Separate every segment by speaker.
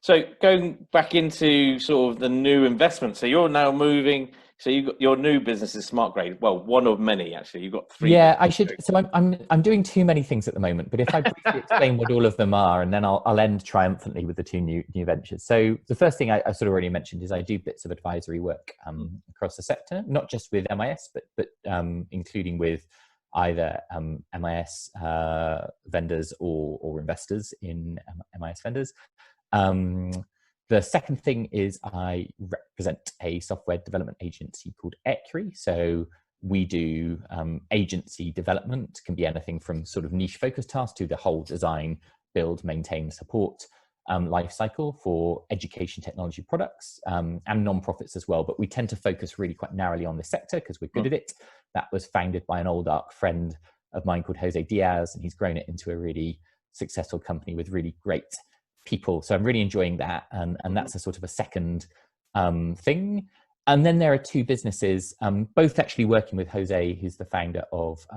Speaker 1: So going back into sort of the new investment, so you're now moving. So you got your new business is SmartGrade. Well, one of many actually. You've got three
Speaker 2: Yeah, I
Speaker 1: businesses
Speaker 2: should.
Speaker 1: going.
Speaker 2: So I'm doing too many things at the moment. But if I briefly explain what all of them are, and then I'll end triumphantly with the two new ventures. So the first thing I sort of already mentioned is I do bits of advisory work across the sector, not just with MIS, but including with either MIS vendors or investors in MIS vendors. Um, the second thing is I represent a software development agency called Ecury. So we do agency development, can be anything from sort of niche focus tasks to the whole design, build, maintain, support life cycle for education technology products and non-profits as well. But we tend to focus really quite narrowly on this sector because we're good at it. That was founded by an old ARC friend of mine called Jose Diaz, and he's grown it into a really successful company with really great people. So I'm really enjoying that. And that's a sort of a second thing. And then there are two businesses, both actually working with Jose, who's the founder of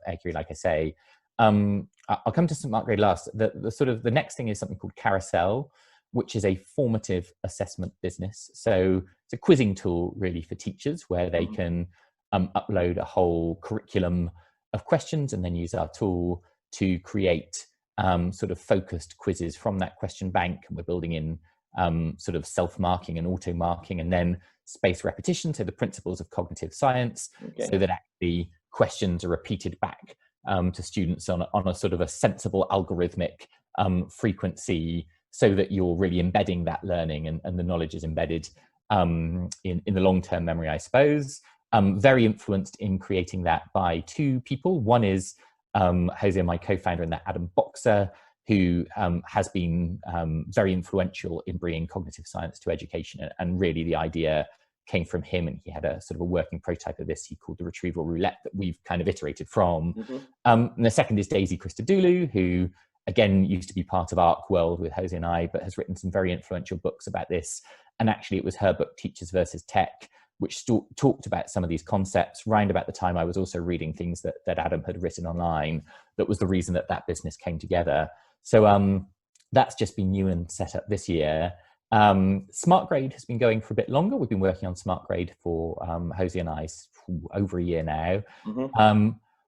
Speaker 2: Ecury, like I say. I'll come to SmartGrade last. The sort of the next thing is something called Carousel, which is a formative assessment business. So it's a quizzing tool really for teachers where they can upload a whole curriculum of questions and then use our tool to create sort of focused quizzes from that question bank. And we're building in sort of self-marking and auto-marking, and then spaced repetition, so the principles of cognitive science, so that actually questions are repeated back to students on a sort of a sensible algorithmic frequency, so that you're really embedding that learning and the knowledge is embedded in the long-term memory, I suppose. Very influenced in creating that by two people. One is Jose, my co-founder, and that Adam Boxer, who has been very influential in bringing cognitive science to education. And really the idea came from him, and he had a sort of a working prototype of this he called the retrieval roulette that we've kind of iterated from. And the second is Daisy Christodoulou, who again used to be part of ARC World with Jose and I, but has written some very influential books about this. And actually it was her book, Teachers versus Tech, which talked about some of these concepts. Round about the time I was also reading things that Adam had written online, that was the reason that business came together. So that's just been new and set up this year. SmartGrade has been going for a bit longer. We've been working on SmartGrade for Jose and I over a year now.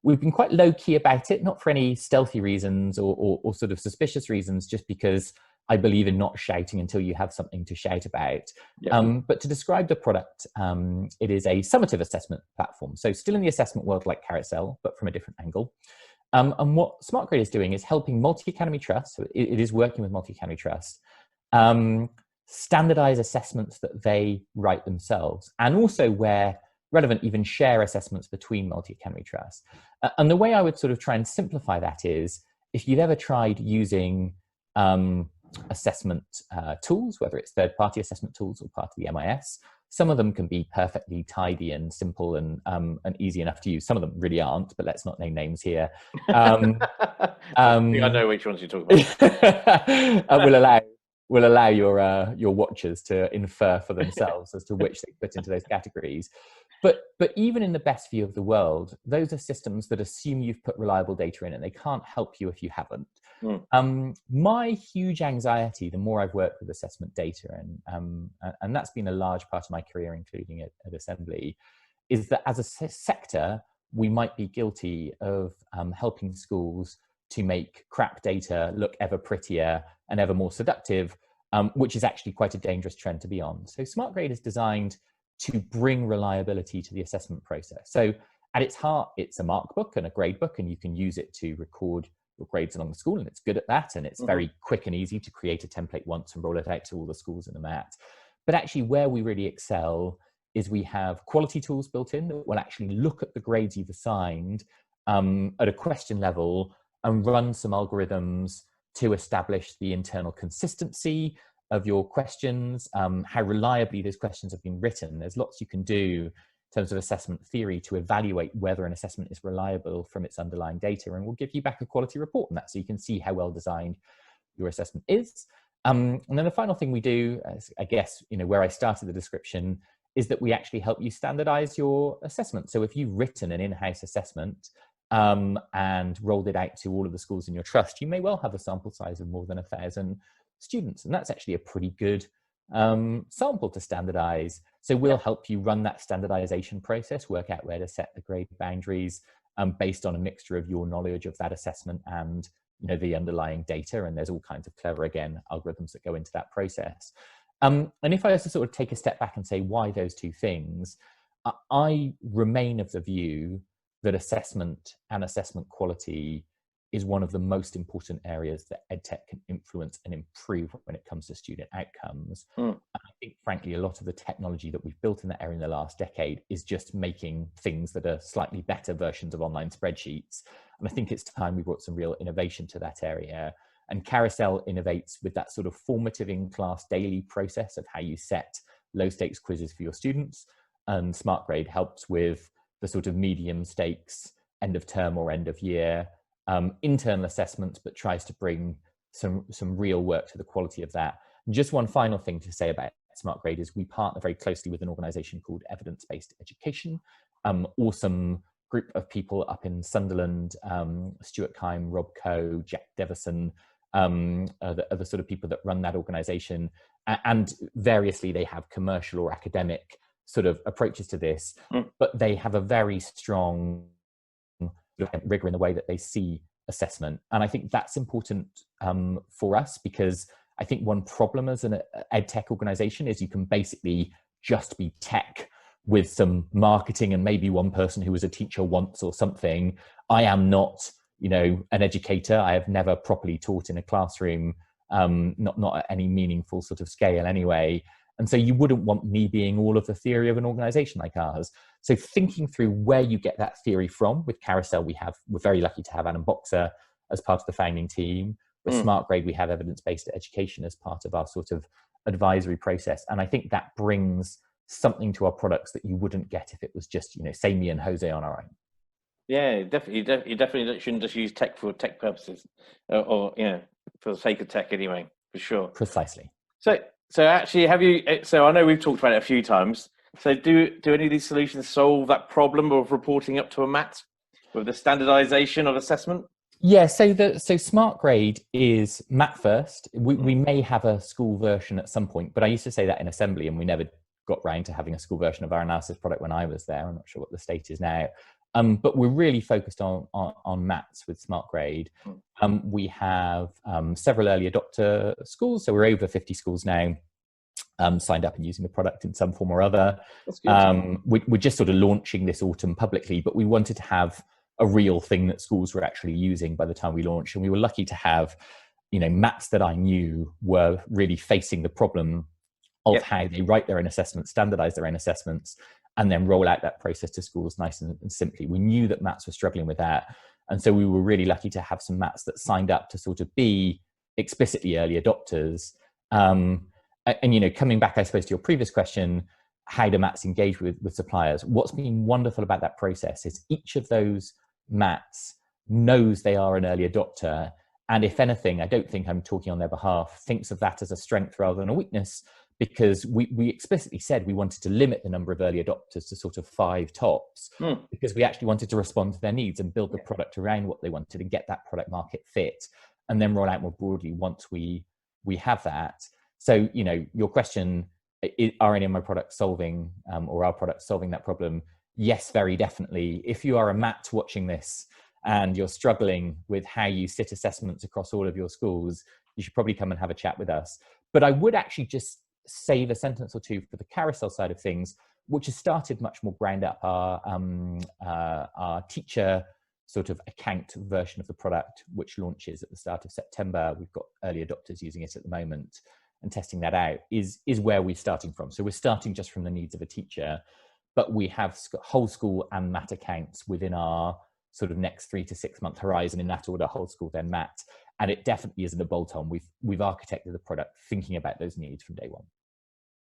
Speaker 2: We've been quite low key about it, not for any stealthy reasons or sort of suspicious reasons, just because I believe in not shouting until you have something to shout about. But to describe the product, it is a summative assessment platform. So still in the assessment world like Carousel, but from a different angle. And what SmartGrade is doing is helping multi-academy trusts, so it is working with multi-academy trusts, standardize assessments that they write themselves, and also where relevant, even share assessments between multi-academy trusts. And the way I would sort of try and simplify that is, if you've ever tried using assessment tools, whether it's third-party assessment tools or part of the MIS, some of them can be perfectly tidy and simple and easy enough to use. Some of them really aren't, but let's not name names here.
Speaker 1: I think I know which ones you're talking
Speaker 2: about. Will allow your watchers to infer for themselves as to which they put into those categories. But even in the best view of the world, those are systems that assume you've put reliable data in, and they can't help you if you haven't. My huge anxiety, the more I've worked with assessment data, and that's been a large part of my career, including at Assembly, is that as a sector, we might be guilty of helping schools to make crap data look ever prettier and ever more seductive, which is actually quite a dangerous trend to be on. So SmartGrade is designed to bring reliability to the assessment process. So at its heart, it's a mark book and a grade book, and you can use it to record your grades along the school, and it's good at that, and it's very quick and easy to create a template once and roll it out to all the schools in the MAT. But actually where we really excel is we have quality tools built in that will actually look at the grades you've assigned at a question level and run some algorithms to establish the internal consistency of your questions, how reliably those questions have been written. There's lots you can do in terms of assessment theory to evaluate whether an assessment is reliable from its underlying data, and we'll give you back a quality report on that so you can see how well designed your assessment is. And then the final thing we do, I guess, where I started the description, is that we actually help you standardize your assessment. So if you've written an in-house assessment and rolled it out to all of the schools in your trust, you may well have a sample size of more than 1,000 students. And that's actually a pretty good sample to standardize. So we'll help you run that standardization process, work out where to set the grade boundaries based on a mixture of your knowledge of that assessment and the underlying data. And there's all kinds of clever, again, algorithms that go into that process. And if I was to sort of take a step back and say why those two things, I remain of the view that assessment and assessment quality is one of the most important areas that EdTech can influence and improve when it comes to student outcomes. And I think, frankly, a lot of the technology that we've built in that area in the last decade is just making things that are slightly better versions of online spreadsheets. And I think it's time we brought some real innovation to that area. And Carousel innovates with that sort of formative in-class daily process of how you set low-stakes quizzes for your students. And SmartGrade helps with the sort of medium stakes end of term or end of year internal assessments, but tries to bring some real work to the quality of that. And just one final thing to say about SmartGrade is we partner very closely with an organization called Evidence-Based Education. Awesome group of people up in Sunderland, Stuart Kime, Rob Coe, Jack Devison, are the sort of people that run that organization. And variously, they have commercial or academic sort of approaches to this, but they have a very strong rigor in the way that they see assessment. And I think that's important for us, because I think one problem as an EdTech organization is you can basically just be tech with some marketing and maybe one person who was a teacher once or something. I am not, an educator. I have never properly taught in a classroom, not at any meaningful sort of scale anyway. And so you wouldn't want me being all of the theory of an organization like ours. So thinking through where you get that theory from, with Carousel, we're very lucky to have Adam Boxer as part of the founding team. With SmartGrade, we have Evidence-Based Education as part of our sort of advisory process. And I think that brings something to our products that you wouldn't get if it was just, say me and Jose on our own.
Speaker 1: Yeah, definitely. You definitely shouldn't just use tech for tech purposes, or for the sake of tech anyway, for sure.
Speaker 2: Precisely.
Speaker 1: So actually, have you? So I know we've talked about it a few times. So do any of these solutions solve that problem of reporting up to a MAT with the standardization of assessment?
Speaker 2: Yeah. So SmartGrade is MAT first. We may have a school version at some point, but I used to say that in assembly, and we never got round to having a school version of our analysis product when I was there. I'm not sure what the state is now. But we're really focused on MATs with SmartGrade. We have several early adopter schools, so we're over 50 schools now signed up and using the product in some form or other. That's good. We're just sort of launching this autumn publicly, but we wanted to have a real thing that schools were actually using by the time we launched. And we were lucky to have, MATs that I knew were really facing the problem of how they write their own assessments, standardize their own assessments, and then roll out that process to schools nice and simply. We knew that MATs were struggling with that. And so we were really lucky to have some MATs that signed up to sort of be explicitly early adopters. And coming back, I suppose, to your previous question, how do MATs engage with suppliers? What's been wonderful about that process is each of those MATs knows they are an early adopter. And if anything, I don't think I'm talking on their behalf, thinks of that as a strength rather than a weakness, because we explicitly said we wanted to limit the number of early adopters to sort of 5 tops, because we actually wanted to respond to their needs and build the product around what they wanted and get that product market fit, and then roll out more broadly once we have that. So, your question, are any of my products solving, or our products solving that problem? Yes, very definitely. If you are a MAT watching this and you're struggling with how you sit assessments across all of your schools, you should probably come and have a chat with us. But I would actually just save a sentence or two for the Carousel side of things, which has started much more ground up. Our teacher sort of account version of the product, which launches at the start of September. We've got early adopters using it at the moment and testing that out, is where we're starting from. So we're starting just from the needs of a teacher, but we have whole school and MAT accounts within our sort of next 3 to 6 month horizon, in that order, whole school, then MAT. And it definitely isn't a bolt-on. We've architected the product thinking about those needs from day one.